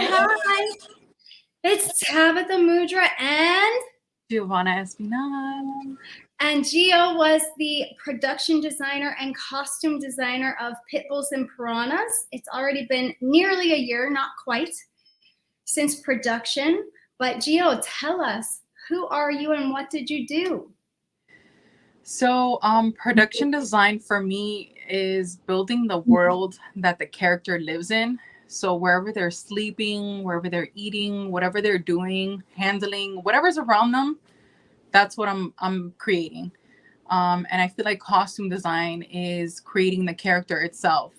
Hi. It's Tabatha Mudra and Giovanna Espinal. And Gio was the production designer and costume designer of Pit Bulls and Piranhas. It's already been nearly a year, not quite, since production. But Gio, tell us, who are you and what did you do? So, production design for me is building the world that the character lives in. So wherever they're sleeping, wherever they're eating, whatever they're doing, handling, whatever's around them, that's what I'm creating. And I feel like costume design is creating the character itself.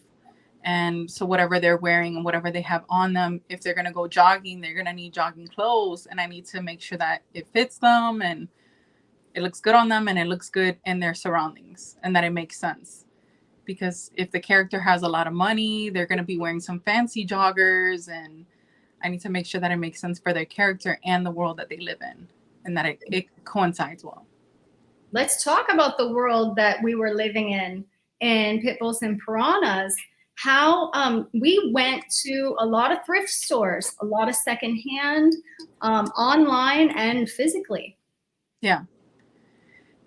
And so whatever they're wearing and whatever they have on them, if they're going to go jogging, they're going to need jogging clothes. And I need to make sure that it fits them and it looks good on them and it looks good in their surroundings and that it makes sense. Because if the character has a lot of money, they're going to be wearing some fancy joggers, and I need to make sure that it makes sense for their character and the world that they live in, and that it coincides well. Let's talk about the world that we were living in Pit Bulls and Piranhas. How we went to a lot of thrift stores, a lot of secondhand, online and physically.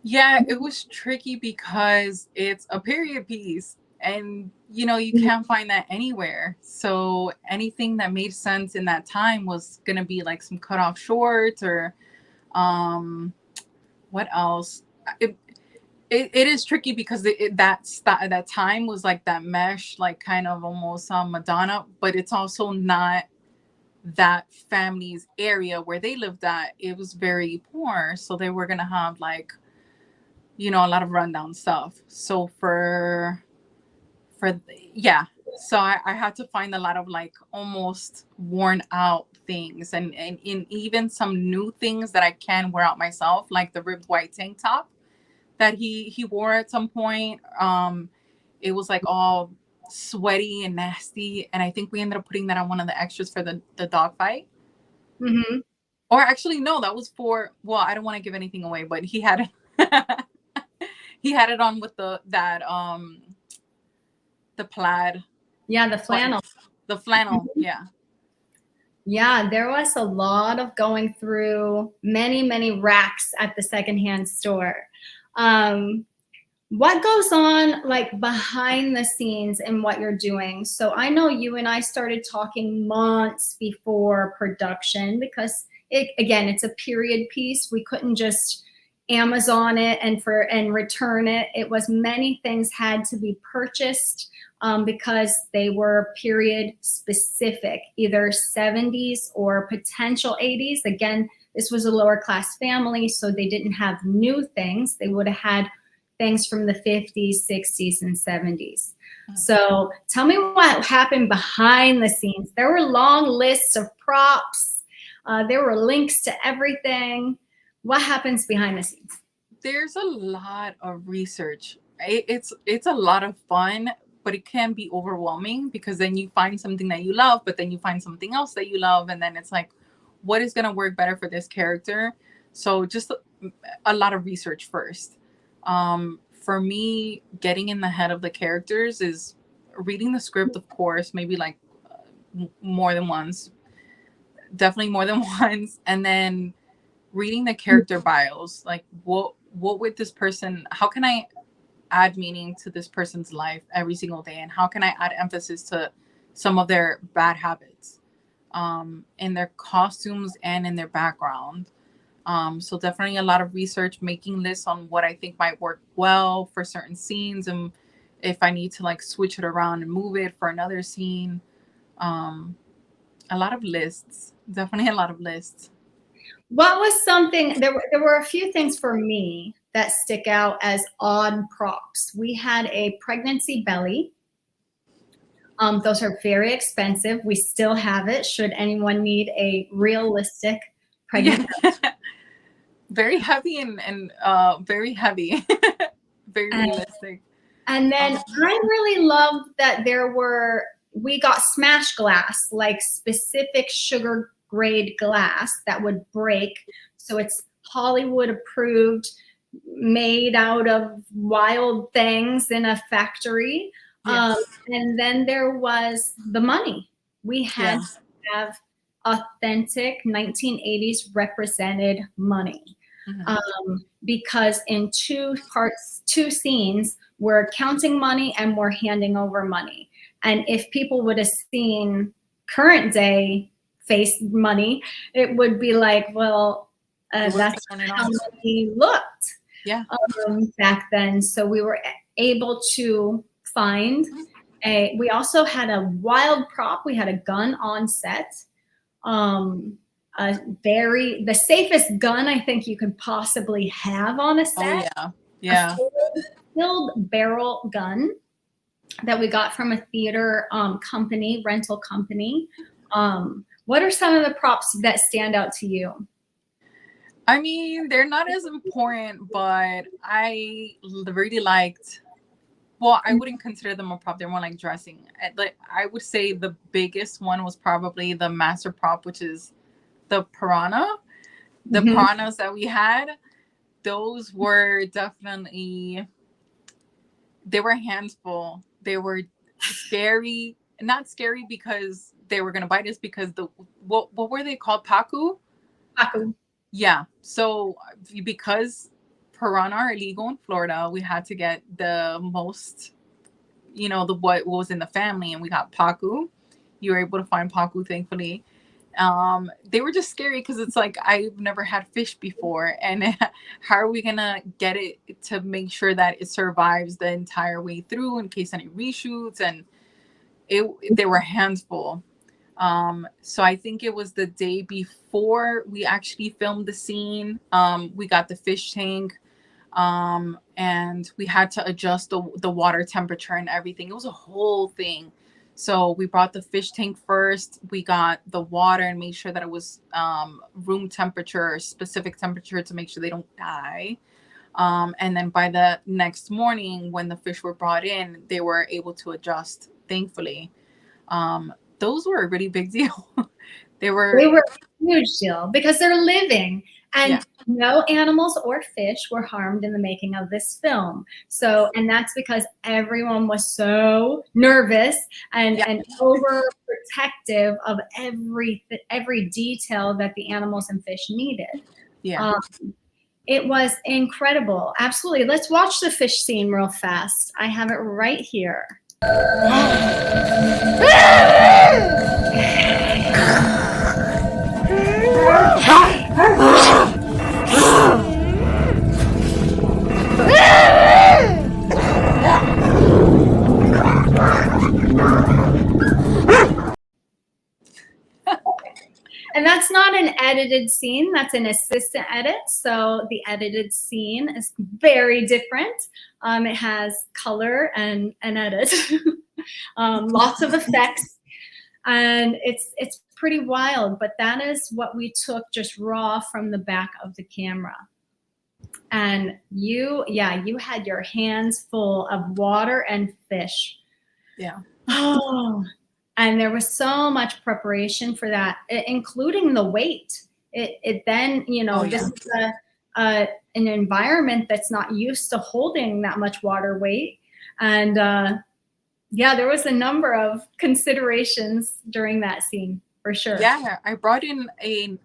Yeah, it was tricky because it's a period piece and you can't find that anywhere. So anything that made sense in that time was going to be like some cut off shorts or what else? It is tricky because that time was like that mesh, like kind of almost Madonna, but it's also not that family's area where they lived at. It was very poor, so they were gonna have like a lot of rundown stuff. So so I had to find a lot of like almost worn out things and in even some new things that I can wear out myself, like the ribbed white tank top that he wore at some point. It was like all sweaty and nasty, and I think we ended up putting that on one of the extras for the dog fight. Mm-hmm. Or actually, no, that was for, well, I don't want to give anything away, but he had he had it on with the plaid. Yeah, the flannel. The flannel, yeah. Yeah, there was a lot of going through many racks at the secondhand store. What goes on like behind the scenes in what you're doing? So I know you and I started talking months before production because it's a period piece. We couldn't just Amazon it and return it. It was many things had to be purchased because they were period specific, either 70s or potential 80s. Again, this was a lower class family, so they didn't have new things. They would have had things from the 50s, 60s, and 70s. So tell me what happened behind the scenes. There were long lists of props. There were links to everything. What happens behind the scenes? There's a lot of research. It's a lot of fun, but it can be overwhelming because then you find something that you love, but then you find something else that you love, and then it's like, what is going to work better for this character? So just a lot of research first. For me, getting in the head of the characters is reading the script, of course, maybe like more than once, definitely more than once, and then reading the character bios, like what would this person, how can I add meaning to this person's life every single day, and how can I add emphasis to some of their bad habits in their costumes and in their background. So definitely a lot of research, making lists on what I think might work well for certain scenes, and if I need to like switch it around and move it for another scene. A lot of lists, definitely a lot of lists. What was something, there were a few things for me that stick out as odd props. We had a pregnancy belly. Those are very expensive. We still have it should anyone need a realistic pregnancy belly. Very heavy and very heavy. Very realistic. And then I really loved that we got smash glass, like specific sugar grade glass that would break. So it's Hollywood approved, made out of wild things in a factory. Yes. And then there was the money. We had to have authentic 1980s represented money. Because in two scenes, we're counting money and we're handing over money. And if people would have seen current day face money, it would be like, well, that's how money looked back then. So we were able to find we also had a wild prop. We had a gun on set. The safest gun I think you could possibly have on a set. Oh, yeah. A filled barrel gun that we got from a theater rental company. What are some of the props that stand out to you? I mean, they're not as important, but I really liked. Well, I wouldn't consider them a prop. They're more like dressing. I would say the biggest one was probably the master prop, which is the piranha. The piranhas that we had, those were definitely, they were a handful. They were scary. Not scary because they were going to bite us, because what were they called? Pacu? Pacu. Yeah. So because piranha are illegal in Florida, we had to get the most, what was in the family, and we got Pacu. You were able to find Pacu, thankfully. They were just scary because it's like, I've never had fish before, and how are we gonna get it to make sure that it survives the entire way through in case any reshoots? And they were a handful. So I think it was the day before we actually filmed the scene. We got the fish tank, and we had to adjust the water temperature and everything. It was a whole thing. So we brought the fish tank first. We got the water and made sure that it was room temperature, specific temperature, to make sure they don't die. And then by the next morning, when the fish were brought in, they were able to adjust, thankfully. Those were a really big deal. They were a huge deal because they're living, and no animals or fish were harmed in the making of this film. So, and that's because everyone was so nervous and overprotective of every detail that the animals and fish needed. It was incredible. Absolutely. Let's watch the fish scene real fast. I have it right here. And that's not an edited scene, that's an assistant edit. So the edited scene is very different. It has color and edit, lots of effects, and it's pretty wild. But that is what we took just raw from the back of the camera. And you had your hands full of water and fish. Yeah. Oh. And there was so much preparation for that, including the weight. It then, this is an environment that's not used to holding that much water weight. And there was a number of considerations during that scene, for sure. Yeah, I brought in a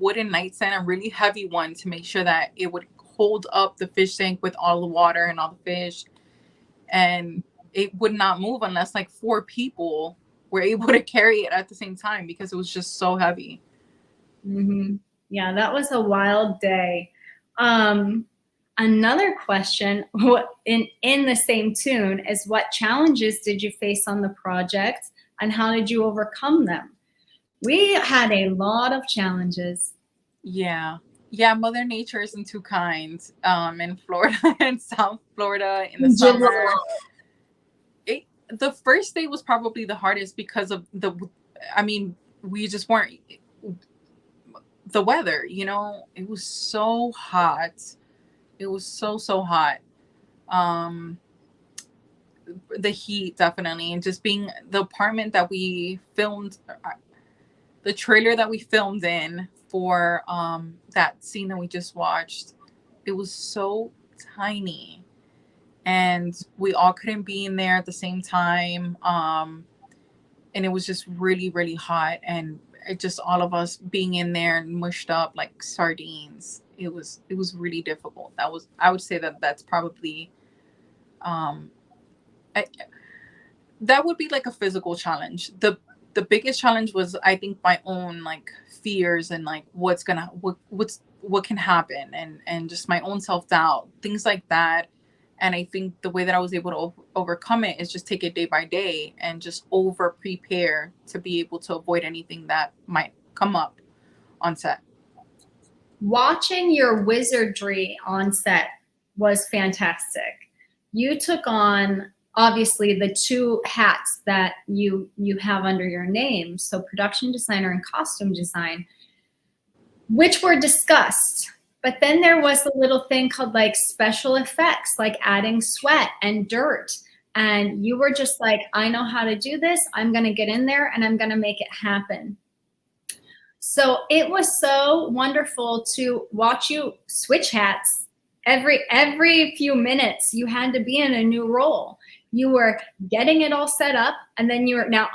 wooden nightstand, a really heavy one, to make sure that it would hold up the fish tank with all the water and all the fish. And it would not move unless like 4 people were able to carry it at the same time, because it was just so heavy. Yeah, that was a wild day. Another question in the same tune is, what challenges did you face on the project and how did you overcome them? We had a lot of challenges. Yeah, Mother Nature isn't too kind in Florida and South Florida in the summer. The first day was probably the hardest because of we just weren't, the weather, it was so hot. It was so hot. The heat, definitely. And just being the apartment that we filmed, the trailer that we filmed in for that scene that we just watched, it was so tiny. And we all couldn't be in there at the same time. And it was just really, really hot. And it just all of us being in there and mushed up like sardines. It was really difficult. I would say that's probably um I, that would be like a physical challenge. The biggest challenge was, I think, my own like fears and like what can happen, and just my own self-doubt, things like that. And I think the way that I was able to overcome it is just take it day by day and just over prepare to be able to avoid anything that might come up on set. Watching your wizardry on set was fantastic. You took on obviously the two hats that you have under your name, so production designer and costume design, which were discussed. But then there was a little thing called like special effects, like adding sweat and dirt. And you were just like, I know how to do this. I'm going to get in there and I'm going to make it happen. So it was so wonderful to watch you switch hats every few minutes. You had to be in a new role. You were getting it all set up, and then you were now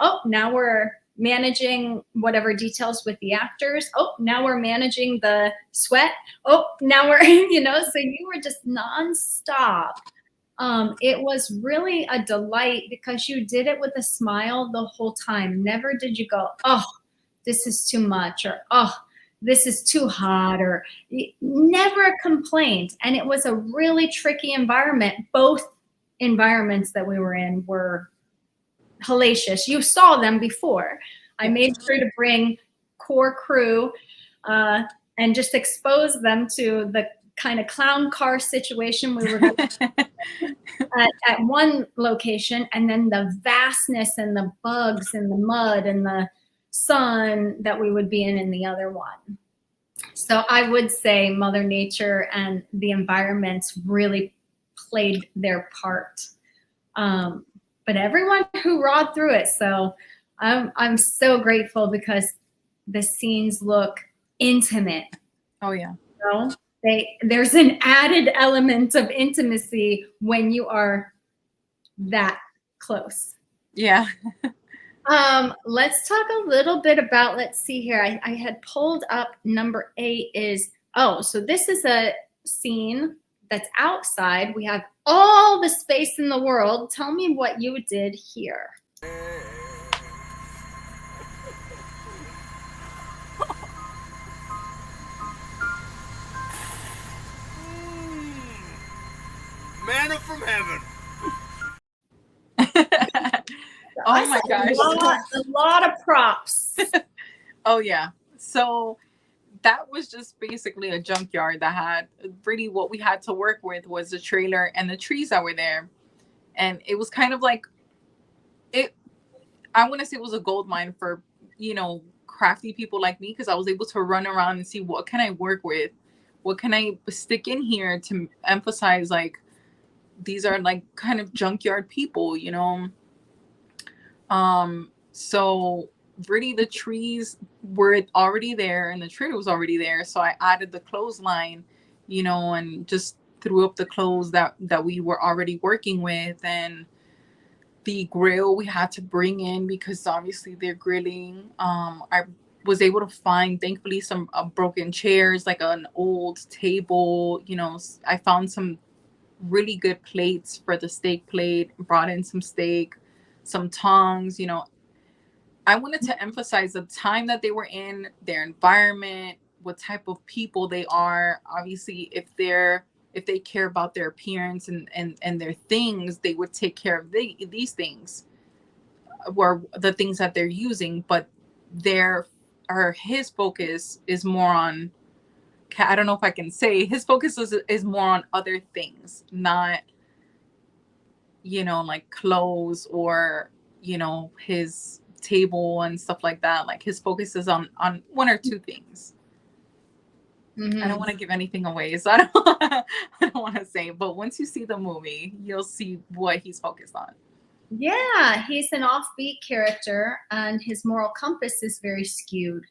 we're managing whatever details with the actors. Oh, now we're managing the sweat. Oh, now we're so you were just nonstop. It was really a delight because you did it with a smile the whole time. Never did you go, oh, this is too much, or oh, this is too hot, or never a complaint. And it was a really tricky environment. Both environments that we were in were hellacious. You saw them before. I made sure to bring core crew and just expose them to the kind of clown car situation we were at one location, and then the vastness and the bugs and the mud and the sun that we would be in the other one. So I would say Mother Nature and the environments really played their part. But everyone who rode through it. So I'm so grateful because the scenes look intimate. Oh yeah. You know? There's an added element of intimacy when you are that close. Yeah. Let's talk a little bit about, let's see here. I had pulled up number 8 is, so this is a scene that's outside. We have all the space in the world. Tell me what you did here. Manna from heaven. Oh my gosh. A lot of props. Oh yeah. So that was just basically a junkyard that had really, what we had to work with was the trailer and the trees that were there. And it was kind of like I want to say it was a gold mine for, crafty people like me, because I was able to run around and see what can I work with, what can I stick in here to emphasize like these are like kind of junkyard people, So really the trees were already there and the trailer was already there. So I added the clothesline, and just threw up the clothes that we were already working with. And the grill we had to bring in because obviously they're grilling. I was able to find, thankfully, some broken chairs, like an old table. I found some really good plates for the steak plate, brought in some steak, some tongs. I wanted to emphasize the time that they were in, their environment, what type of people they are. Obviously, if they care about their appearance and their things, they would take care of these things, or the things that they're using. But his focus is more on, I don't know if I can say, his focus is more on other things, not, like clothes or, his table and stuff like that. Like his focus is on one or two things. Mm-hmm. I don't want to give anything away, so I don't want to say, but once you see the movie, you'll see what he's focused on. Yeah, he's an offbeat character and his moral compass is very skewed.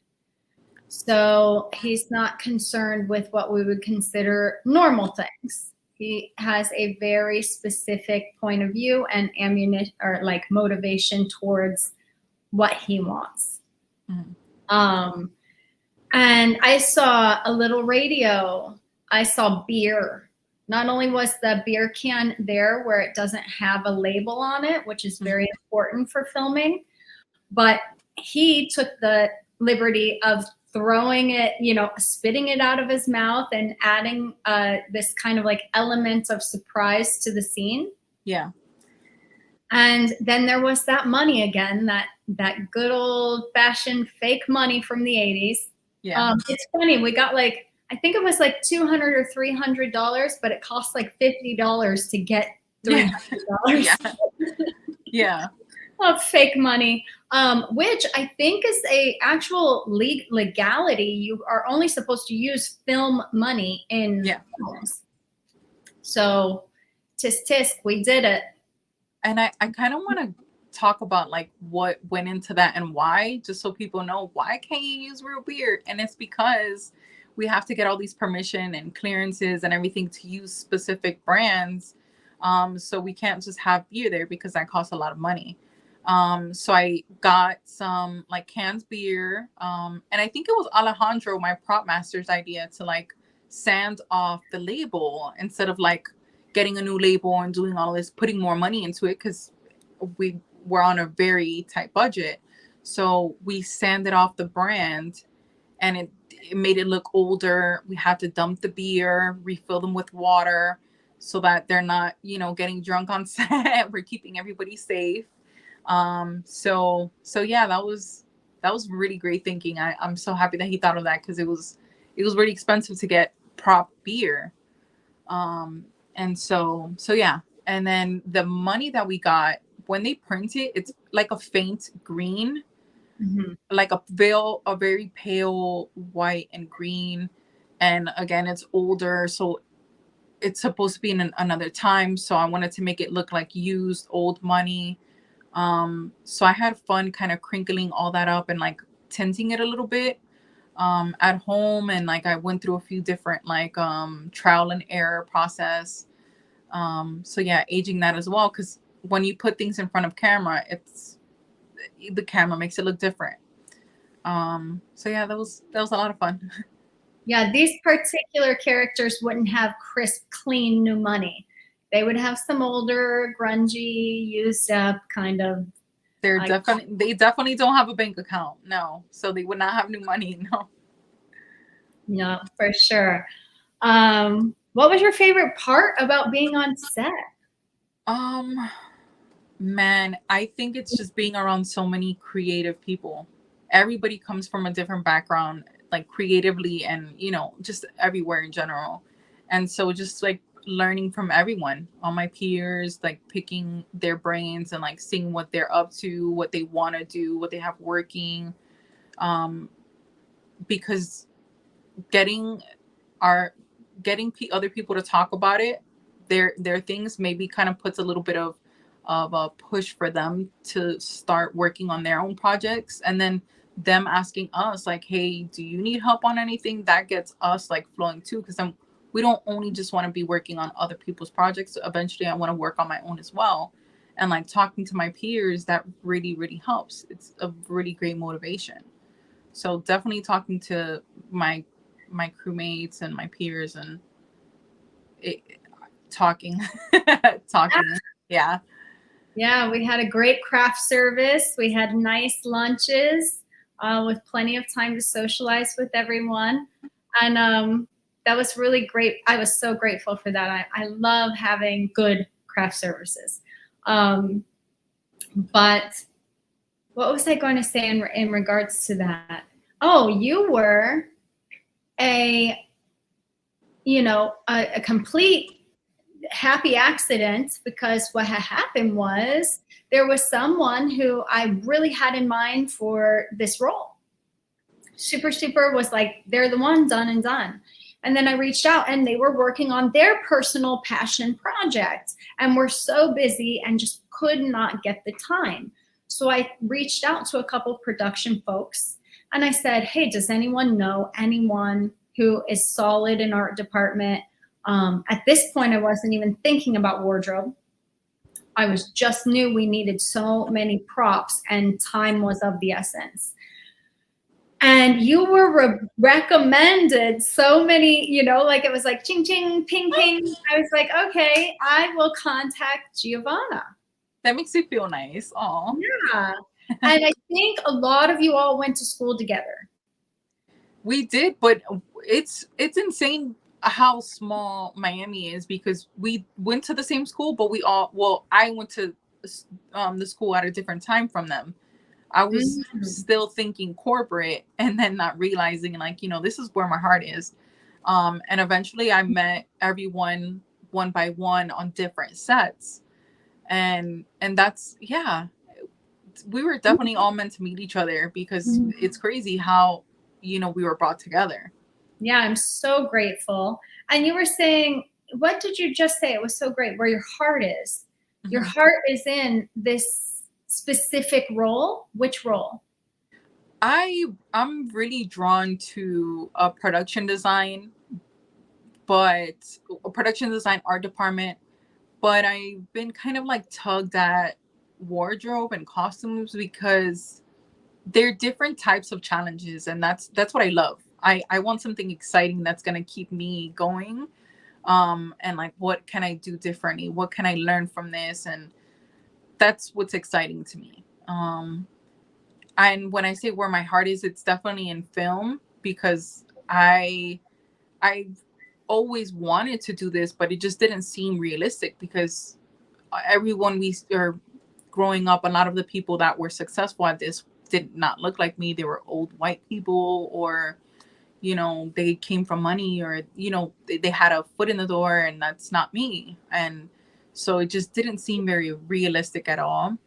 So he's not concerned with what we would consider normal things. He has a very specific point of view and ammunition, or like motivation towards what he wants. Mm-hmm. Um, and I saw a little radio. I saw beer. Not only was the beer can there where it doesn't have a label on it, which is very important for filming, but he took the liberty of throwing it, spitting it out of his mouth and adding this kind of like element of surprise to the scene. Yeah. And then there was that money again, that good old fashioned fake money from the 80s. Yeah. It's funny. We got like, I think it was like $200 or $300, but it cost like $50 to get $300. Yeah. Yeah. Of fake money, which I think is a actual legality. You are only supposed to use film money in films. So tisk tisk, we did it. And I kind of want to talk about like what went into that and why, just so people know, why can't you use real beer? And it's because we have to get all these permission and clearances and everything to use specific brands. So we can't just have beer there because that costs a lot of money. So I got some like canned beer. And I think it was Alejandro, my prop master's idea to like sand off the label instead of like getting a new label and doing all this, putting more money into it, because we were on a very tight budget. So we sanded off the brand and it made it look older. We had to dump the beer, refill them with water so that they're not, getting drunk on set. We're keeping everybody safe. So yeah, that was really great thinking. I'm so happy that he thought of that, because it was really expensive to get prop beer. And so yeah. And then the money that we got, when they print it, it's like a faint green, like a very pale white and green. And again, it's older. So it's supposed to be in another time. So I wanted to make it look like used old money. So I had fun kind of crinkling all that up and like tinting it a little bit at home. And like I went through a few different like trial and error process. So yeah, aging that as well, because when you put things in front of camera, the camera makes it look different. So yeah, that was a lot of fun. Yeah, these particular characters wouldn't have crisp, clean new money. They would have some older, grungy, used up kind of. They definitely don't have a bank account. No. So they would not have new money. No. No, for sure. What was your favorite part about being on set? Man, I think it's just being around so many creative people. Everybody comes from a different background, like creatively and, just everywhere in general. And so just like learning from everyone, all my peers, like picking their brains and like seeing what they're up to, what they want to do, what they have working. Because getting other people to talk about it, their things, maybe kind of puts a little bit of a push for them to start working on their own projects, and then them asking us like, hey, do you need help on anything? That gets us like flowing too, because we don't only just want to be working on other people's projects. Eventually I want to work on my own as well, and like talking to my peers, that really, really helps. It's a really great motivation. So definitely talking to my crewmates and my peers and talking. Yeah. Yeah, we had a great craft service. We had nice lunches with plenty of time to socialize with everyone. And that was really great. I was so grateful for that. I love having good craft services. But what was I going to say in regards to that? Oh, you were a complete happy accident, because what had happened was there was someone who I really had in mind for this role. Super was like, they're the one, done and done. And then I reached out and they were working on their personal passion project and were so busy and just could not get the time. So I reached out to a couple production folks and I said, hey, does anyone know anyone who is solid in art department? At this point, I wasn't even thinking about wardrobe. I was just knew we needed so many props and time was of the essence. And you were recommended so many, you know, like it was like ching ching, ping ping. I was like, okay, I will contact Giovanna. That makes you feel nice. Oh, Yeah. And I think a lot of you all went to school together. we did, but it's insane how small Miami is, because we went to the same school, but I went to the school at a different time from them. I was still thinking corporate, and then not realizing, like, this is where my heart is. And eventually I met everyone one by one on different sets. And that's, yeah, we were definitely all meant to meet each other, because it's crazy how, we were brought together. Yeah, I'm so grateful. And you were saying, what did you just say? It was so great, where your heart is. Your heart is in this specific role. Which role? I'm really drawn to production design, but production design, art department, but I've been kind of like tugged at wardrobe and costumes, because they're different types of challenges, and that's what I love. I want something exciting that's going to keep me going. And like, what can I do differently? What can I learn from this? And that's what's exciting to me. And when I say where my heart is, it's definitely in film, because I've always wanted to do this, but it just didn't seem realistic, because everyone we are growing up, a lot of the people that were successful at this did not look like me. They were old white people, or they came from money, or they had a foot in the door, and that's not me. And so it just didn't seem very realistic at all.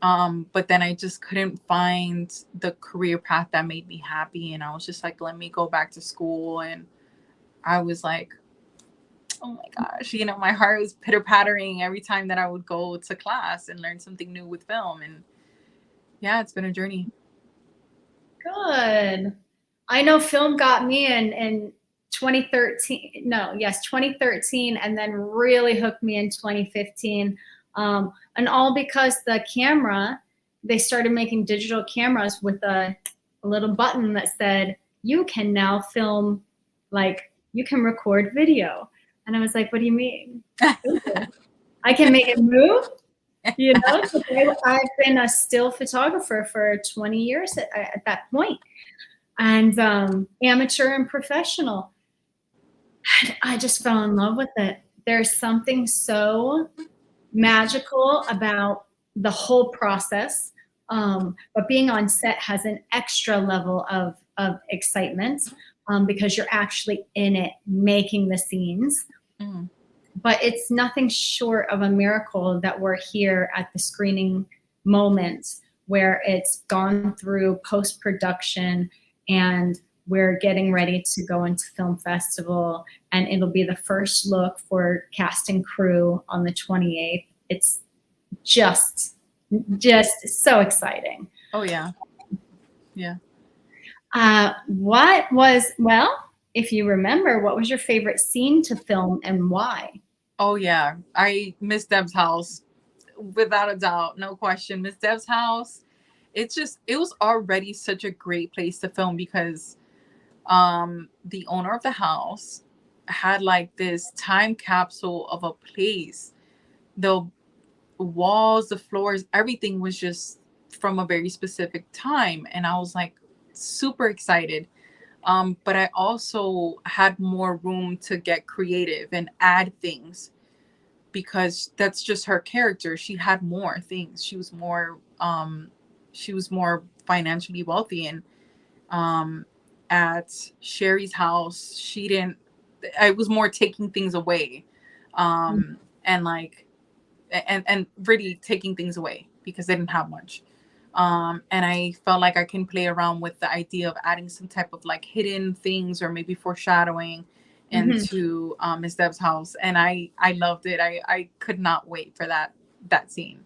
But then I just couldn't find the career path that made me happy, and I was just like, let me go back to school. And I was like, oh my gosh, my heart was pitter pattering every time that I would go to class and learn something new with film. And yeah, it's been a journey. Good. I know film got me in 2013. No, yes, 2013, and then really hooked me in 2015. And all because the camera, they started making digital cameras with a little button that said, you can now film, like you can record video. And I was like, what do you mean? I can make it move? I've been a still photographer for 20 years at that point, and amateur and professional. And I just fell in love with it. There's something so magical about the whole process, but being on set has an extra level of excitement, because you're actually in it, making the scenes. But it's nothing short of a miracle that we're here at the screening moment, where it's gone through post-production and we're getting ready to go into film festival, and it'll be the first look for cast and crew on the 28th. It's just so exciting. Oh yeah. Yeah. If you remember, what was your favorite scene to film and why? Oh yeah, I miss Deb's house, without a doubt, no question. Miss Deb's house. It was already such a great place to film, because the owner of the house had like this time capsule of a place. The walls, the floors, everything was just from a very specific time, and I was like super excited. But I also had more room to get creative and add things, because that's just her character. She had more things. She was more financially wealthy. And at Sherry's house, I was more taking things away. And like, and really taking things away, because they didn't have much. And I felt like I can play around with the idea of adding some type of like hidden things, or maybe foreshadowing into Miss Deb's house. And I loved it. I could not wait for that scene.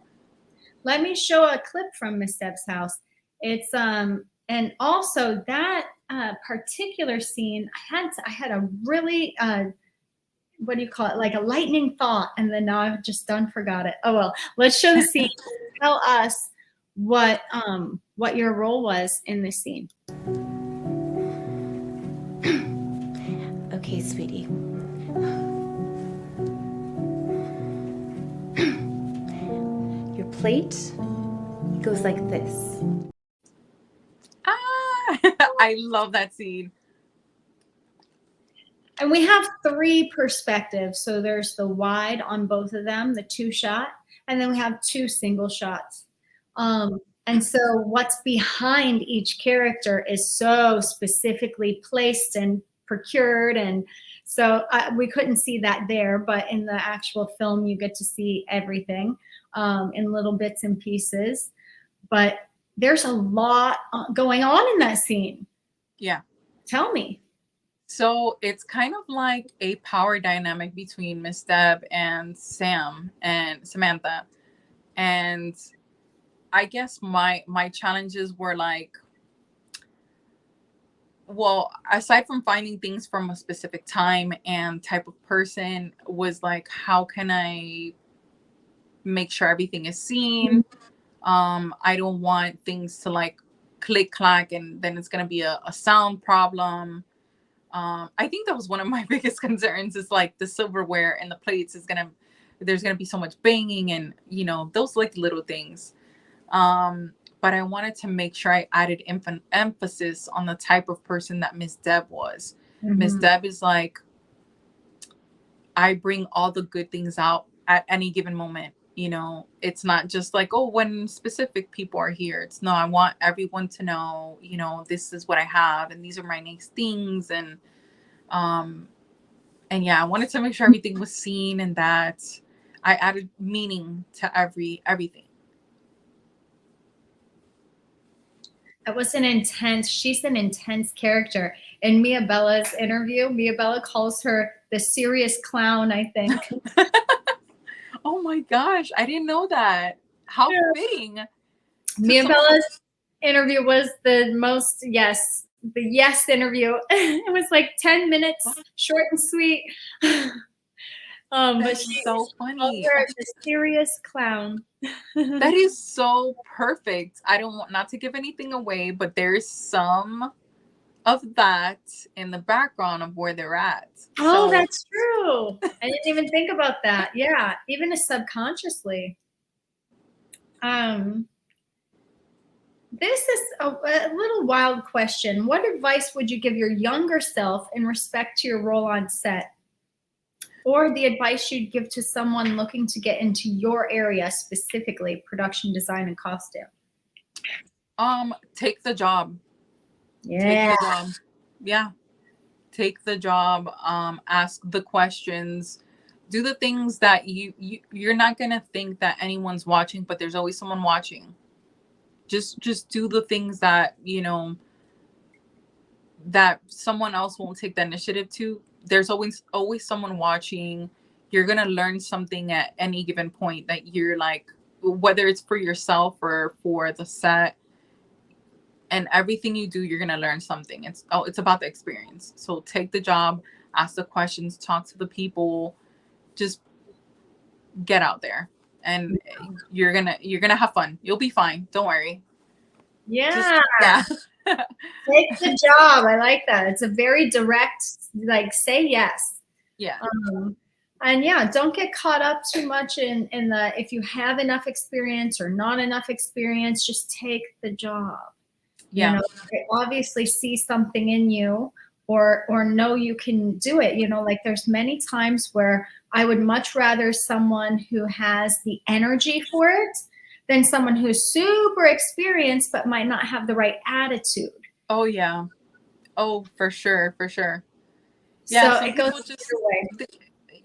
Let me show a clip from Miss Deb's house. It's and also that particular scene, I had a really what do you call it, like a lightning thought, and then now I've just forgot it. Oh well, let's show the scene. Tell us what your role was in this scene. Okay, sweetie. Your plate goes like this. Ah, I love that scene. And we have 3 perspectives. So there's the wide on both of them, the 2 shot, and then we have 2 single shots. And so what's behind each character is so specifically placed and procured. And so we couldn't see that there, but in the actual film, you get to see everything in little bits and pieces. But there's a lot going on in that scene. Yeah. Tell me. So it's kind of like a power dynamic between Miss Deb and Sam and Samantha. And I guess my challenges were like, well, aside from finding things from a specific time and type of person, was like, how can I make sure everything is seen? I don't want things to like click clack and then it's gonna be a sound problem. I think that was one of my biggest concerns is like the silverware and the plates there's gonna be so much banging and those like little things. But I wanted to make sure I added emphasis on the type of person that Miss Deb was. Miss Deb is like, I bring all the good things out at any given moment. It's not just like, oh, when specific people are here. It's no, I want everyone to know, this is what I have and these are my next things. And yeah, I wanted to make sure everything was seen and that I added meaning to everything. That was she's an intense character. In Mia Bella's interview, Mia Bella calls her the serious clown, I think. Oh my gosh, I didn't know that. How fitting. Mia Bella's interview was the yes interview. It was like 10 minutes, short and sweet. But she's so funny. Her the serious clown. That is so perfect. I don't want not to give anything away, but there's some of that in the background of where they're at. Oh, that's true. I didn't even think about that. Yeah, even subconsciously. This is a little wild question. What advice would you give your younger self in respect to your role on set? Or the advice you'd give to someone looking to get into your area, specifically production design and costume? Take the job. Yeah. Take the job. Yeah. Take the job. Ask the questions. Do the things that you're not gonna think that anyone's watching, but there's always someone watching. Just do the things that that someone else won't take the initiative to. There's always someone watching. You're gonna learn something at any given point that you're like, whether it's for yourself or for the set. And everything you do, you're gonna learn something. It's about the experience. So take the job, ask the questions, talk to the people, just get out there, and you're gonna have fun. You'll be fine. Don't worry. Yeah. Take the job. I like that. It's a very direct, like, say yes. Yeah. And yeah, don't get caught up too much in the if you have enough experience or not enough experience. Just take the job. Yeah. They obviously see something in you or know you can do it. Like there's many times where I would much rather someone who has the energy for it than someone who's super experienced but might not have the right attitude. Oh yeah. Oh, for sure. Yeah. So it goes either way.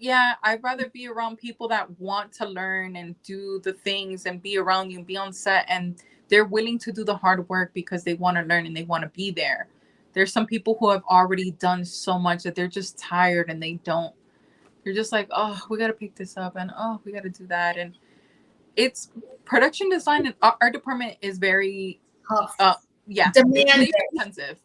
Yeah, I'd rather be around people that want to learn and do the things and be around you and be on set and they're willing to do the hard work because they want to learn and they want to be there. There's some people who have already done so much that they're just tired and they're just like, oh, we got to pick this up and oh, we got to do that. And it's production design and art department is very demanding. Intensive.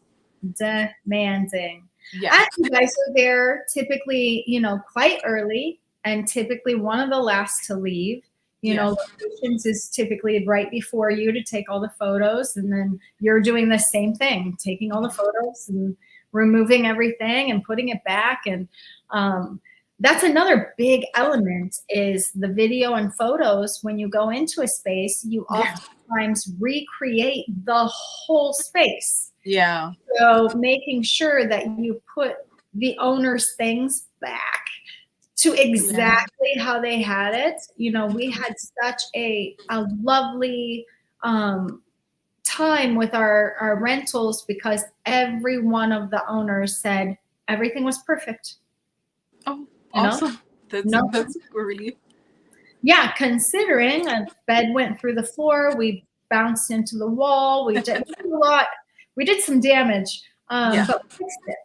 Demanding. Yeah. And you guys are there typically, quite early and typically one of the last to leave. Locations is typically right before you to take all the photos, and then you're doing the same thing, taking all the photos and removing everything and putting it back. And that's another big element is the video and photos. When you go into a space, you oftentimes recreate the whole space. Yeah. So making sure that you put the owner's things back to exactly how they had it. You know, we had such a lovely time with our rentals because every one of the owners said everything was perfect. Oh, awesome. That's really. Yeah, considering a bed went through the floor, we bounced into the wall, we did a lot. We did some damage, but we fixed it.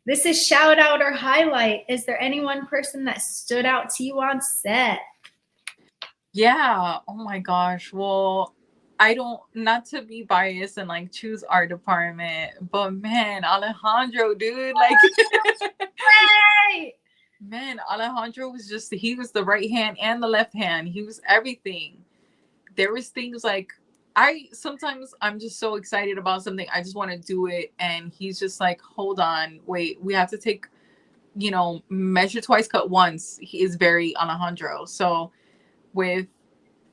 This is shout out or highlight. Is there any one person that stood out to you on set? Yeah. Oh my gosh. Well, I don't, not to be biased and like choose our department, but man, Alejandro, dude, like, Right. man, Alejandro was just, he was the right hand and the left hand. He was everything. There was things like, sometimes I'm just so excited about something. I just want to do it. And he's just like, hold on, wait, we have to take, measure twice, cut once. He is very Alejandro. So with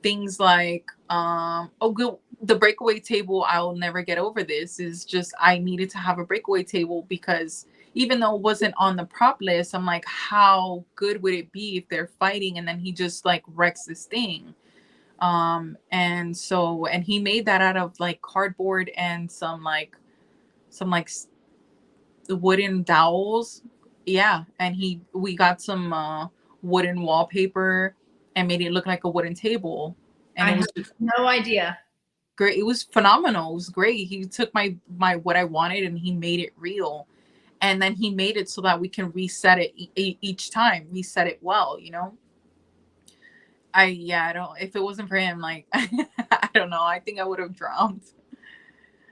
things like, the breakaway table, I'll never get over this, is just, I needed to have a breakaway table because even though it wasn't on the prop list, I'm like, how good would it be if they're fighting and then he just like wrecks this thing? And he made that out of like cardboard and some wooden dowels. Yeah. And we got some wooden wallpaper and made it look like a wooden table. And I it have was no idea. great. It was phenomenal. It was great. He took my what I wanted and he made it real. And then he made it so that we can reset it each time, reset it well, I don't, if it wasn't for him, like, I don't know. I think I would have drowned.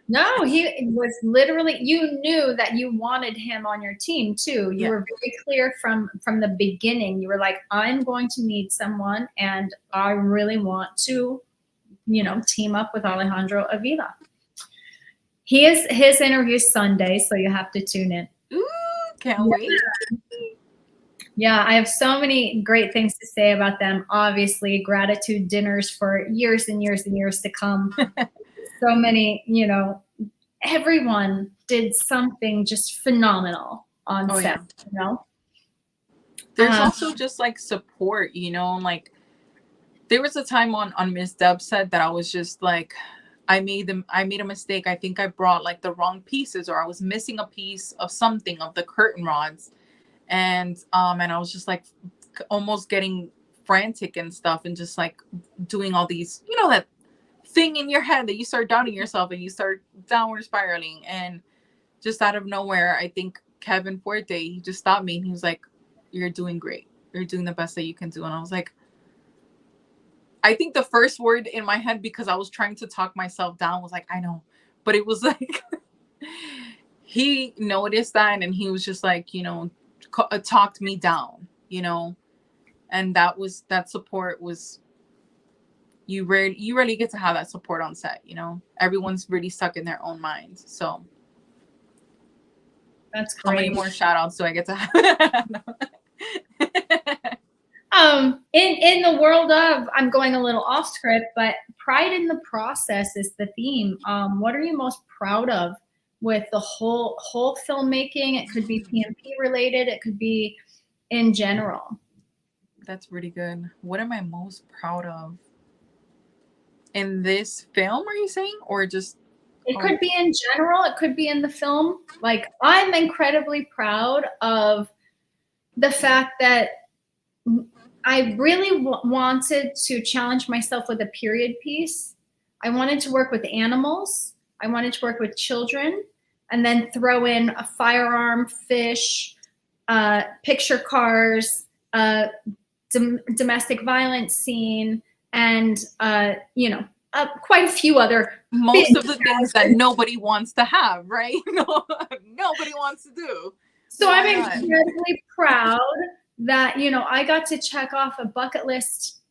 No, he was literally, you knew that you wanted him on your team too. You were very clear from the beginning. You were like, I'm going to need someone and I really want to, team up with Alejandro Avila. His interview Sunday, so you have to tune in. Ooh, can't wait. Yeah, I have so many great things to say about them. Obviously, gratitude dinners for years and years and years to come. So many, everyone did something just phenomenal on set, There's also just like support, like there was a time on Miss Deb's set that I was just like, I made a mistake. I think I brought like the wrong pieces, or I was missing a piece of something of the curtain rods. And I was just like almost getting frantic and stuff and just like doing all these, that thing in your head that you start doubting yourself and you start downward spiraling. And just out of nowhere, I think Kevin Forte, he just stopped me and he was like, you're doing great. You're doing the best that you can do. And I was like, I think the first word in my head, because I was trying to talk myself down, was like, I know. But it was like, he noticed that and he was just like, talked me down, and that support was, you rarely get to have that support on set. Everyone's really stuck in their own minds. So that's great. How many more shout outs do I get to have? In the world of, I'm going a little off script, but pride in the process is the theme. What are you most proud of with the whole filmmaking? It could be TMP related. It could be in general. That's really good. What am I most proud of in this film? Are you saying, or just? It could be in general. It could be in the film. Like, I'm incredibly proud of the fact that I really wanted to challenge myself with a period piece. I wanted to work with animals. I wanted to work with children, and then throw in a firearm, fish, picture cars, domestic violence scene, and quite a few other. Most of the things that nobody wants to have, right? No, nobody wants to do. So I'm incredibly proud that, I got to check off a bucket list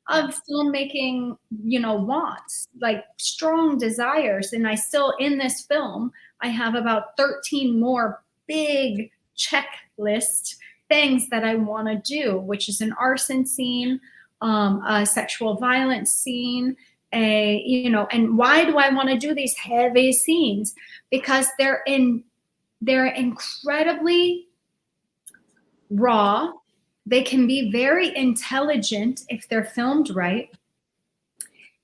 of filmmaking, wants, like strong desires. And I still, in this film, I have about 13 more big checklist things that I want to do, which is an arson scene, a sexual violence scene, and why do I want to do these heavy scenes? Because they're incredibly raw. They can be very intelligent if they're filmed right.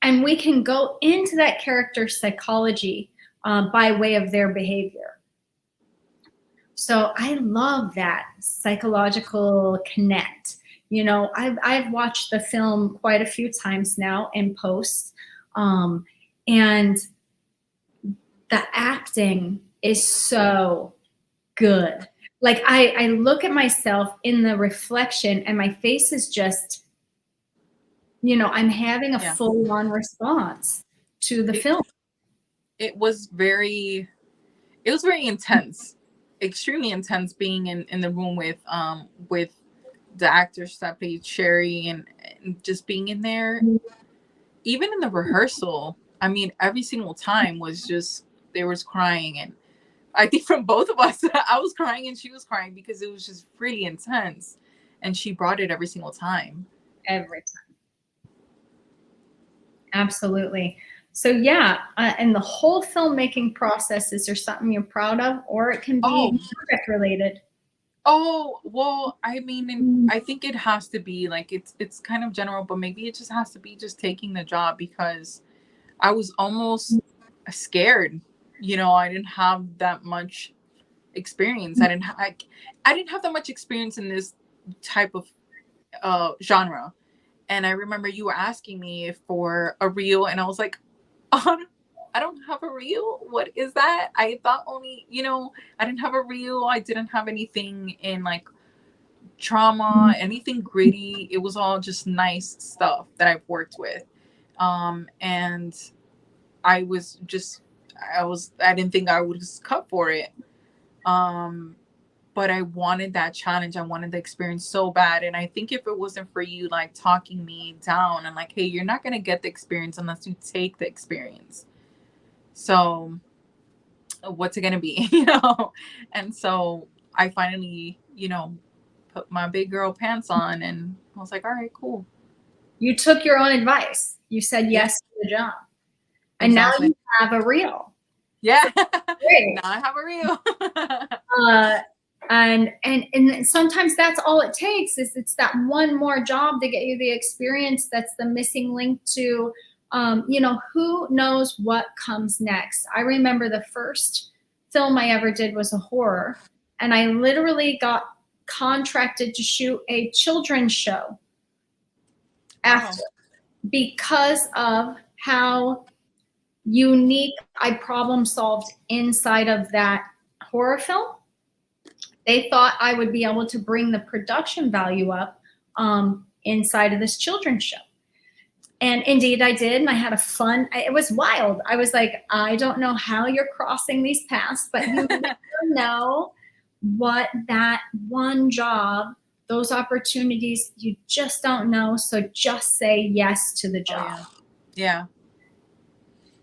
And we can go into that character's psychology by way of their behavior. So I love that psychological connect. I've watched the film quite a few times now in post, and the acting is so good. Like I look at myself in the reflection and my face is just, I'm having a full-on response to the film. It was very intense, extremely intense, being in the room with the actors that played Sherry, and just being in there. Even in the rehearsal, I mean, every single time was just, there was crying, and I think from both of us, I was crying and she was crying because it was just really intense, and she brought it every single time. Every time. Absolutely. So yeah, and the whole filmmaking process, is there something you're proud of, or it can be project related? Oh, well, I mean, I think it has to be like, it's kind of general, but maybe it just has to be just taking the job, because I was almost scared. I didn't have that much experience. I didn't have that much experience in this type of genre. And I remember you were asking me for a reel, and I was like, oh, I don't have a reel. What is that? I thought only, I didn't have a reel. I didn't have anything in like trauma, anything gritty. It was all just nice stuff that I've worked with. And I didn't think I would just cut for it. But I wanted that challenge. I wanted the experience so bad. And I think if it wasn't for you, like talking me down and like, hey, you're not going to get the experience unless you take the experience. So what's it going to be, And so I finally, put my big girl pants on, and I was like, all right, cool. You took your own advice. You said yes to the job. And exactly. Now you have a reel. Yeah. Now I have a reel. And sometimes that's all it takes, is it's that one more job to get you the experience. That's the missing link to, who knows what comes next. I remember the first film I ever did was a horror, and I literally got contracted to shoot a children's show after, because of how unique I problem solved inside of that horror film. They thought I would be able to bring the production value up inside of this children's show. And indeed I did. And I had it was wild. I was like, I don't know how you're crossing these paths, but you never know what that one job, those opportunities, you just don't know. So just say yes to the job. Yeah.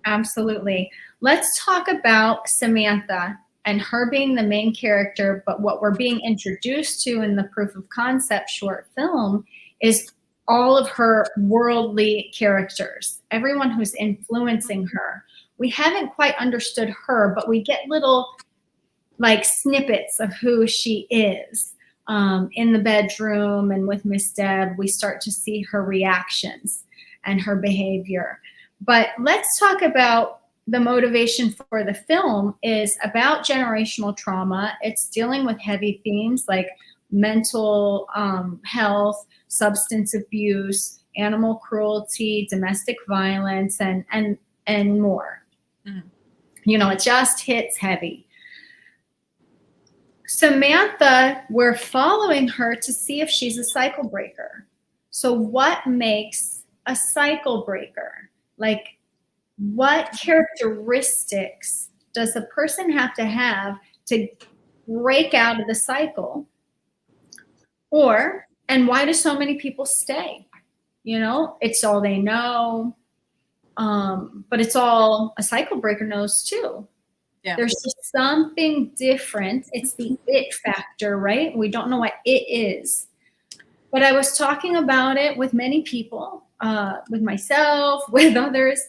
Absolutely. Let's talk about Samantha and her being the main character, but what we're being introduced to in the proof of concept short film is all of her worldly characters, everyone who's influencing her. We haven't quite understood her, but we get little like snippets of who she is. In the bedroom and with Miss Deb, we start to see her reactions and her behavior. But let's talk about the motivation for the film. Is about generational trauma. It's dealing with heavy themes like mental health, substance abuse, animal cruelty, domestic violence, and more. It just hits heavy. Samantha, we're following her to see if she's a cycle breaker. So what makes a cycle breaker? Like, what characteristics does a person have to break out of the cycle? And why do so many people stay? You know, it's all they know. But it's all a cycle breaker knows too. Yeah. There's just something different. It's the it factor, right? We don't know what it is. But I was talking about it with many people, with myself, with others.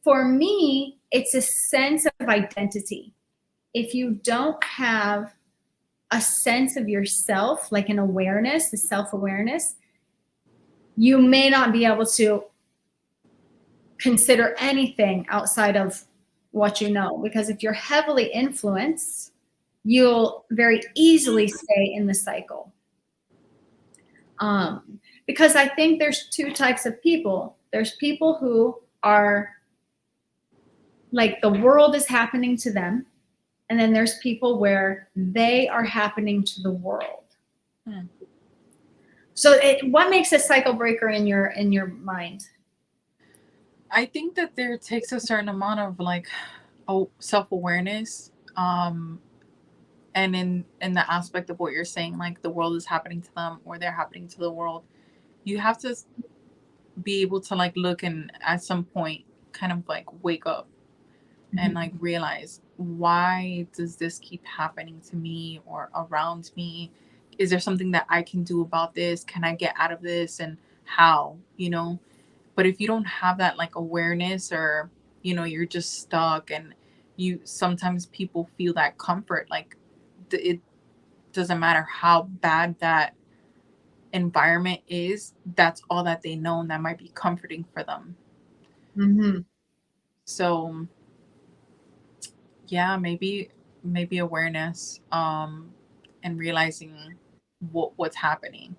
For me, it's a sense of identity. If you don't have a sense of yourself, like an awareness, the self-awareness, you may not be able to consider anything outside of what you know. Because if you're heavily influenced, you'll very easily stay in the cycle. Because I think there's two types of people. There's people who are like the world is happening to them, and then there's people where they are happening to the world. So what makes a cycle breaker in your mind? I think that there takes a certain amount of like self-awareness, and in the aspect of what you're saying, like the world is happening to them or they're happening to the world, you have to be able to like look and at some point kind of like wake up and like realize, why does this keep happening to me or around me? Is there something that I can do about this? Can I get out of this, and how, you know? But if you don't have that like awareness, or you know, you're just stuck, and you sometimes people feel that comfort, like it doesn't matter how bad that environment is, that's all that they know, and that might be comforting for them. So yeah, maybe awareness, and realizing what's happening.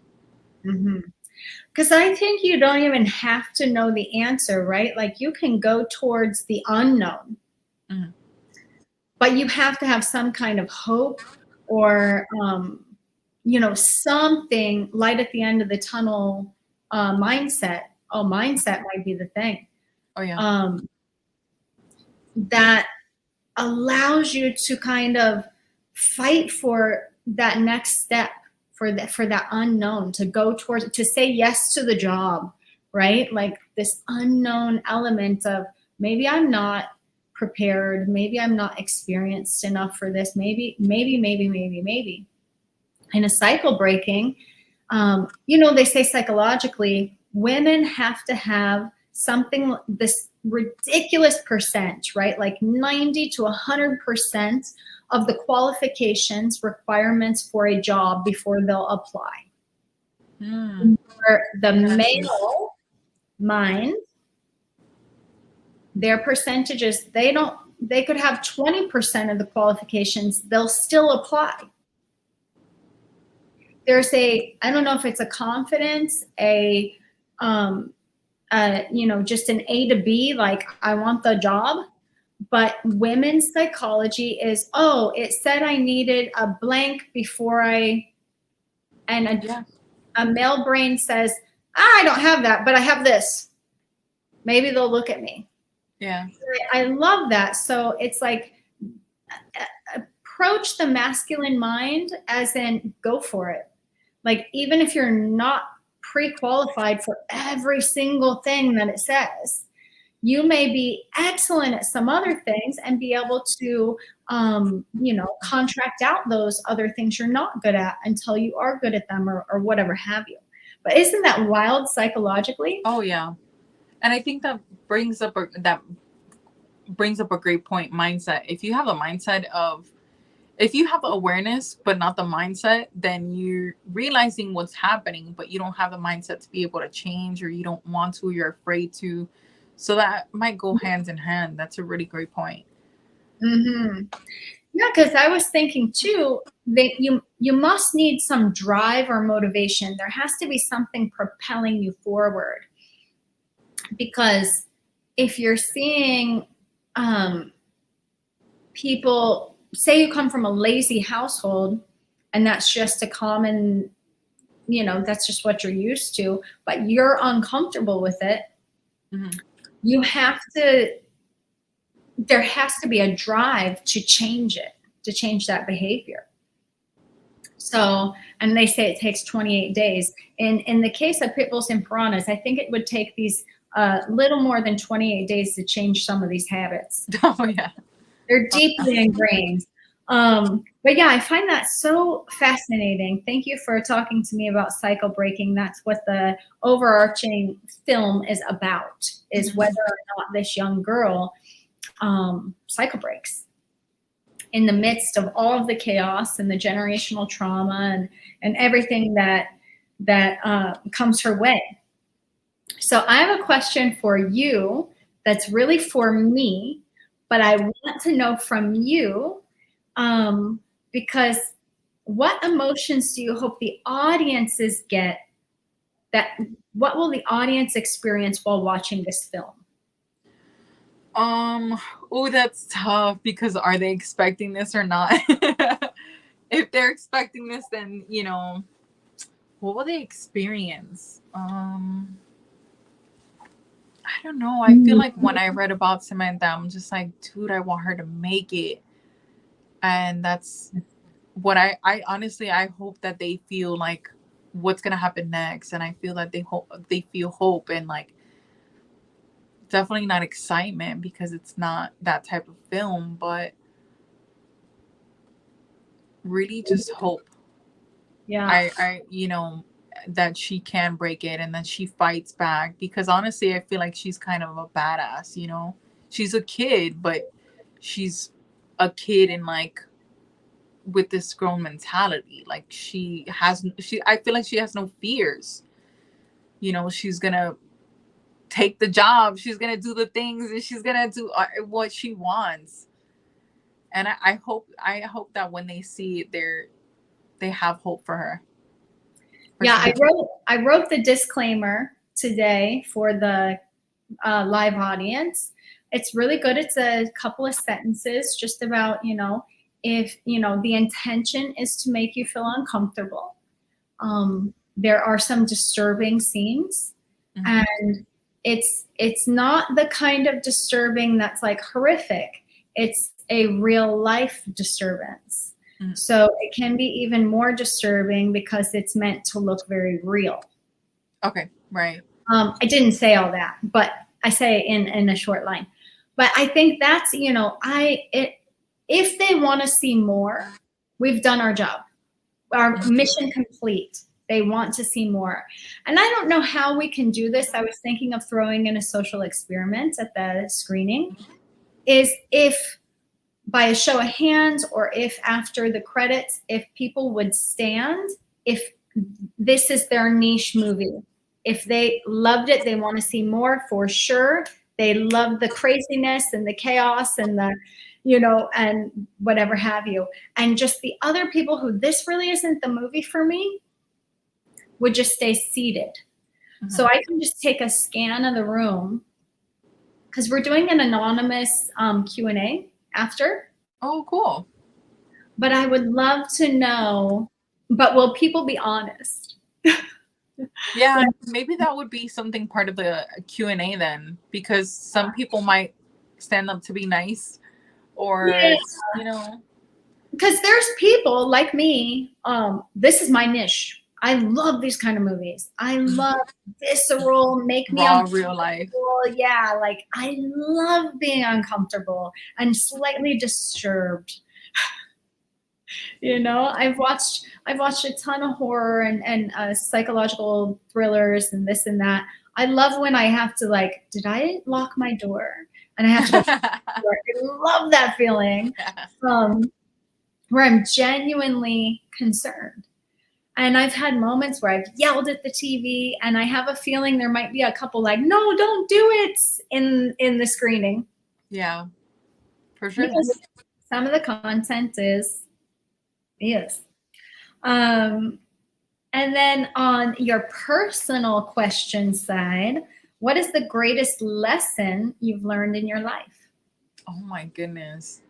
Because I think you don't even have to know the answer, right? Like you can go towards the unknown, but you have to have some kind of hope, or you know, something light at the end of the tunnel, mindset. Oh, mindset might be the thing. Oh yeah. That allows you to kind of fight for that next step, for that unknown, to go towards, to say yes to the job, right? Like this unknown element of, maybe I'm not prepared, maybe I'm not experienced enough for this, maybe. In a cycle breaking, you know, they say psychologically, women have to have something, this ridiculous percent, right? Like 90 to 100% of the qualifications, requirements for a job before they'll apply. For the male mind, their percentages, they could have 20% of the qualifications, they'll still apply. There's I don't know if it's a confidence, you know, just an A to B, like I want the job. But women's psychology is, oh, it said I needed a blank before a male brain says, I don't have that, but I have this. Maybe they'll look at me. Yeah. I love that. So it's like, approach the masculine mind as in, go for it. Like, even if you're not pre-qualified for every single thing that it says, you may be excellent at some other things and be able to, you know, contract out those other things you're not good at until you are good at them, or whatever have you. But isn't that wild psychologically? Oh yeah. And I think that brings up a great point, mindset. If you have a mindset of, if you have awareness but not the mindset, then you're realizing what's happening, but you don't have the mindset to be able to change, or you don't want to, you're afraid to. So that might go hands in hand. That's a really great point. Yeah, because I was thinking too that you must need some drive or motivation. There has to be something propelling you forward. Because if you're seeing people, say you come from a lazy household, and that's just a common, you know, that's just what you're used to, but you're uncomfortable with it, you have to, there has to be a drive to change it, to change that behavior. So, and they say it takes 28 days. In the case of Pit Bulls and Piranhas, I think it would take these little more than 28 days to change some of these habits. Oh yeah. They're deeply ingrained. But yeah, I find that so fascinating. Thank you for talking to me about cycle breaking. That's what the overarching film is about, is whether or not this young girl cycle breaks in the midst of all of the chaos and the generational trauma and everything that comes her way. So I have a question for you that's really for me, but I want to know from you, because what emotions do you hope the audiences get? What will the audience experience while watching this film? Oh, that's tough, because are they expecting this or not? If they're expecting this, then, you know, what will they experience? I don't know. I feel like when I read about Samantha, I'm just like, dude, I want her to make it. And that's what I honestly, I hope that they feel like what's going to happen next. And I feel that they feel hope, and like, definitely not excitement, because it's not that type of film, but really just hope. Yeah. I you know, that she can break it, and that she fights back, because honestly I feel like she's kind of a badass, you know. She's a kid, but she's a kid in like with this grown mentality. Like she I feel like she has no fears. You know, she's gonna take the job, she's gonna do the things, and she's gonna do what she wants. And I hope that when they see it, they have hope for her. Yeah, I wrote the disclaimer today for the live audience. It's really good. It's a couple of sentences just about, you know, if, you know, the intention is to make you feel uncomfortable. There are some disturbing scenes, and it's not the kind of disturbing that's like horrific. It's a real life disturbance. So it can be even more disturbing because it's meant to look very real. Okay, right. I didn't say all that, but I say in a short line. But I think that's, you know, if they want to see more, we've done our job. Our mission complete. They want to see more. And I don't know how we can do this. I was thinking of throwing in a social experiment at the screening, is if by a show of hands, or if after the credits, if people would stand, if this is their niche movie. If they loved it, they want to see more for sure. They love the craziness and the chaos and the, you know, and whatever have you. And just the other people who this really isn't the movie for me would just stay seated. So I can just take a scan of the room, because we're doing an anonymous Q&A after. Oh, cool. But I would love to know, but will people be honest? Yeah, maybe that would be something part of the Q&A then, because some people might stand up to be nice, or Yeah. you know, Because there's people like me, this is my niche. I love these kind of movies. I love visceral, make me raw real life. Yeah, like I love being uncomfortable and slightly disturbed. You know, I've watched a ton of horror and psychological thrillers and this and that. I love when I have to, like, did I lock my door? And I have to go. I love that feeling, where I'm genuinely concerned. And I've had moments where I've yelled at the TV, and I have a feeling there might be a couple like, no, don't do it in the screening. Yeah, for sure. Because some of the content is. And then on your personal question side, what is the greatest lesson you've learned in your life? Oh my goodness.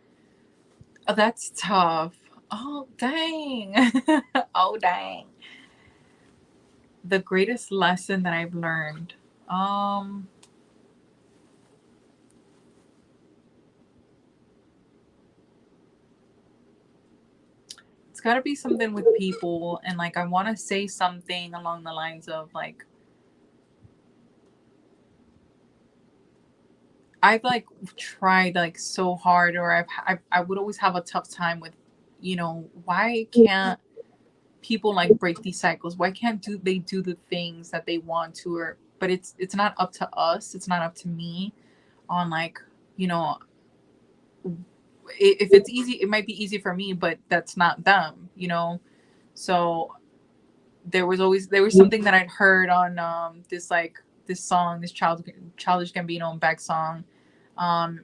Oh, that's tough. Oh dang. Oh dang. The greatest lesson that I've learned. It's got to be something with people. And like, I want to say something along the lines of like, I've like tried like so hard, or I would always have a tough time with, you know, why can't people like break these cycles? Why can't they do the things that they want to? Or but it's not up to us. It's not up to me on like, you know, if it's easy, it might be easy for me, but that's not them, you know. So there was something that I'd heard on this song, this Childish Gambino and Beck song,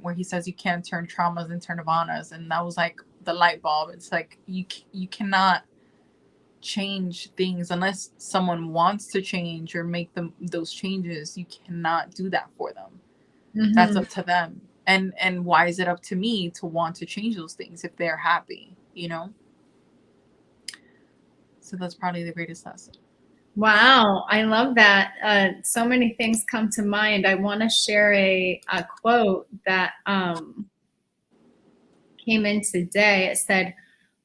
where he says you can't turn traumas into nirvanas, and that was like the light bulb. It's like you cannot change things unless someone wants to change or make those changes. You cannot do that for them. Mm-hmm. That's up to them. And why is it up to me to want to change those things if they're happy, you know? So that's probably the greatest lesson. Wow, I love that. So many things come to mind. I want to share a quote that came in today. It said,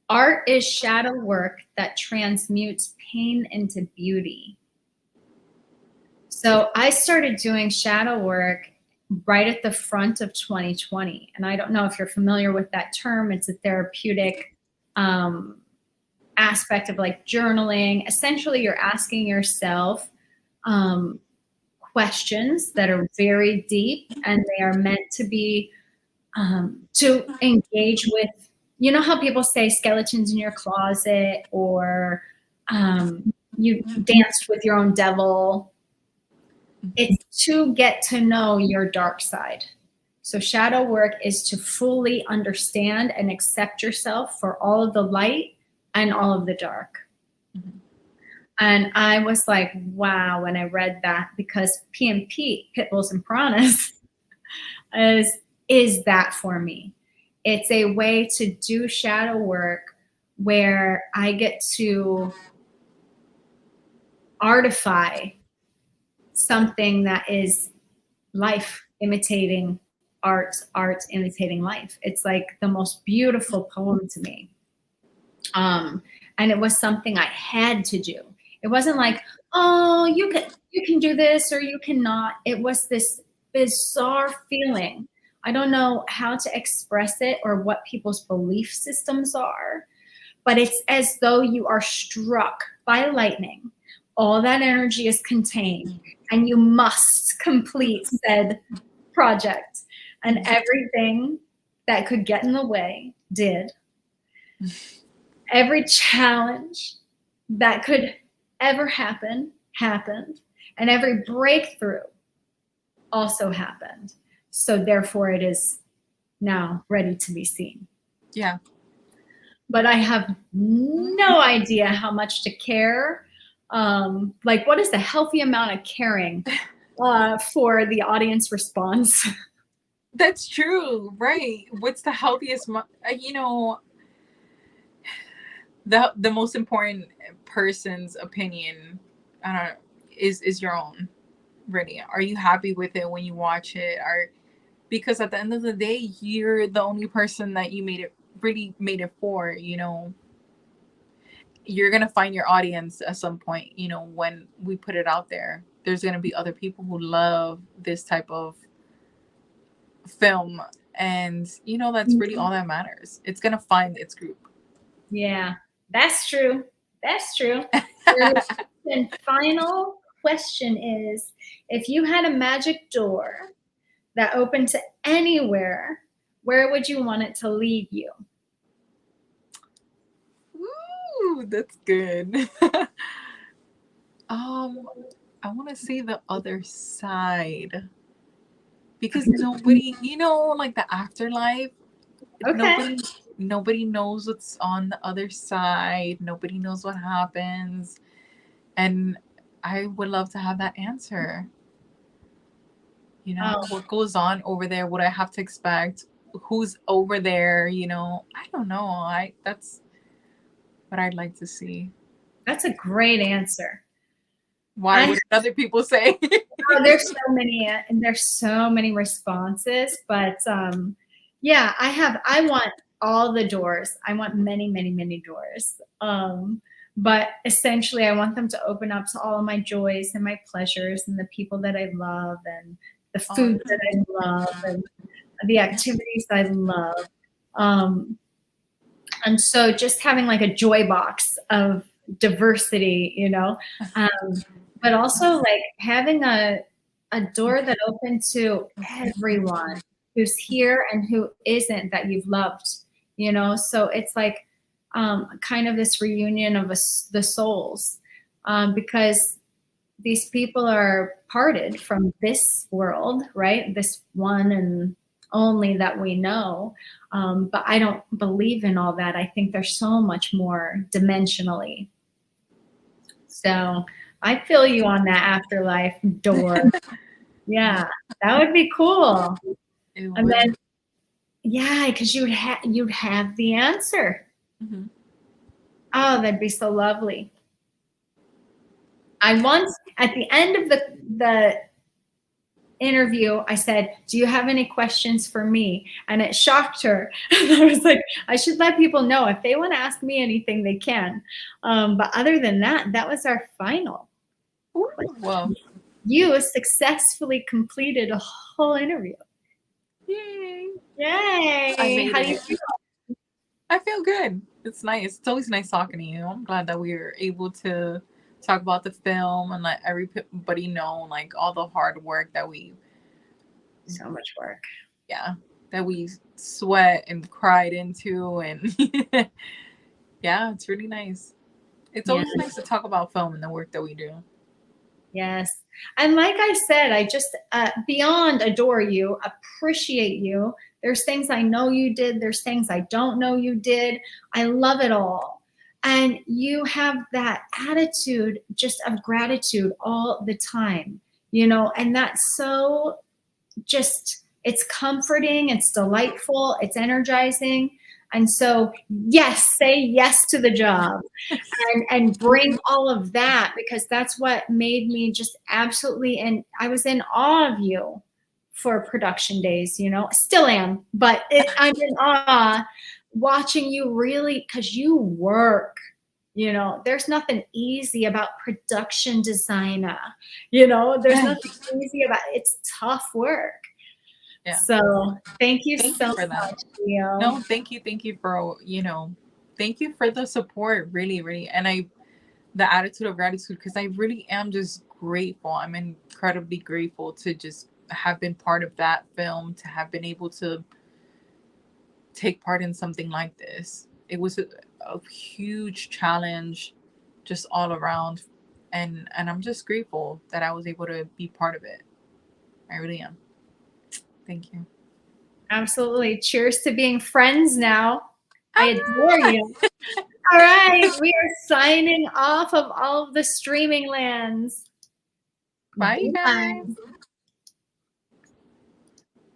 "Art is shadow work that transmutes pain into beauty." So I started doing shadow work right at the front of 2020. And I don't know if you're familiar with that term. It's a therapeutic aspect of like journaling. Essentially, you're asking yourself questions that are very deep, and they are meant to be to engage with, you know how people say skeletons in your closet, or you danced with your own devil. It's to get to know your dark side. So shadow work is to fully understand and accept yourself for all of the light and all of the dark. Mm-hmm. And I was like, wow, when I read that, because PMP, Pit Bulls and Piranhas, is that for me. It's a way to do shadow work where I get to artify something that is life imitating art, art imitating life. It's like the most beautiful poem to me. And it was something I had to do. It wasn't like, oh, you can do this or you cannot. It was this bizarre feeling. I don't know how to express it or what people's belief systems are, but it's as though you are struck by lightning. All that energy is contained, and you must complete said project. And everything that could get in the way did. Every challenge that could ever happen happened, and every breakthrough also happened. So therefore it is now ready to be seen. Yeah. But I have no idea how much to care. Like, what is the healthy amount of caring for the audience response? That's true, right? What's the healthiest, you know, the most important person's opinion, I don't know, is your own. Really, are you happy with it when you watch it? Because at the end of the day, you're the only person that you made it for, you know. You're gonna find your audience at some point, you know, when we put it out there. There's gonna be other people who love this type of film, and you know, that's really all that matters. It's gonna find its group. Yeah, that's true. That's true. And final question is, if you had a magic door that opened to anywhere, where would you want it to lead you? Ooh, that's good. I want to see the other side, because nobody, you know, like the afterlife. Okay. Nobody knows what's on the other side. Nobody knows what happens, and I would love to have that answer. You know, what goes on over there? What I have to expect? Who's over there? You know, I don't know. That's what I'd like to see. That's a great answer. Why would other people say? There's so many responses, but yeah, I want all the doors. I want many, many, many doors. But essentially, I want them to open up to all of my joys and my pleasures and the people that I love and the food that I love and the activities I love. And so just having like a joy box of diversity, you know, but also like having a door that opened to everyone who's here and who isn't that you've loved, you know. So it's like kind of this reunion of the souls, because these people are parted from this world, right? This one and only that we know. But I don't believe in all that. I think there's so much more dimensionally. So I feel you on that afterlife door. Yeah, that would be cool. And then, yeah, because you'd have the answer. Mm-hmm. Oh, that'd be so lovely. I once, at the end of the interview, I said, "Do you have any questions for me?" And it shocked her. I was like, I should let people know if they want to ask me anything, they can. But other than that, that was our final. Ooh, wow. You successfully completed a whole interview. Yay. Yay. How do you feel? I feel good. It's nice. It's always nice talking to you. I'm glad that we were able to talk about the film and let everybody know like all the hard work that we so much work. Yeah. That we sweat and cried into, and yeah, it's really nice. It's always nice to talk about film and the work that we do. Yes. And like I said, I just beyond adore you, appreciate you. There's things I know you did. There's things I don't know you did. I love it all. And you have that attitude just of gratitude all the time, you know, and that's so just, it's comforting, it's delightful, it's energizing. And so, yes, say yes to the job and bring all of that, because that's what made me just absolutely, and I was in awe of you for production days, you know, still am, but I'm in awe watching you really, because you work. You know, there's nothing easy about production designer. You know, there's nothing easy about it. It's tough work. Yeah. So thank you so much, Leo. No, thank you for, you know, thank you for the support, really, really. And the attitude of gratitude, because I really am just grateful. I'm incredibly grateful to just have been part of that film, to have been able to take part in something like this. It was a huge challenge just all around. And I'm just grateful that I was able to be part of it. I really am. Thank you. Absolutely. Cheers to being friends now. I adore you. All right. We are signing off of all of the streaming lands. Bye, guys.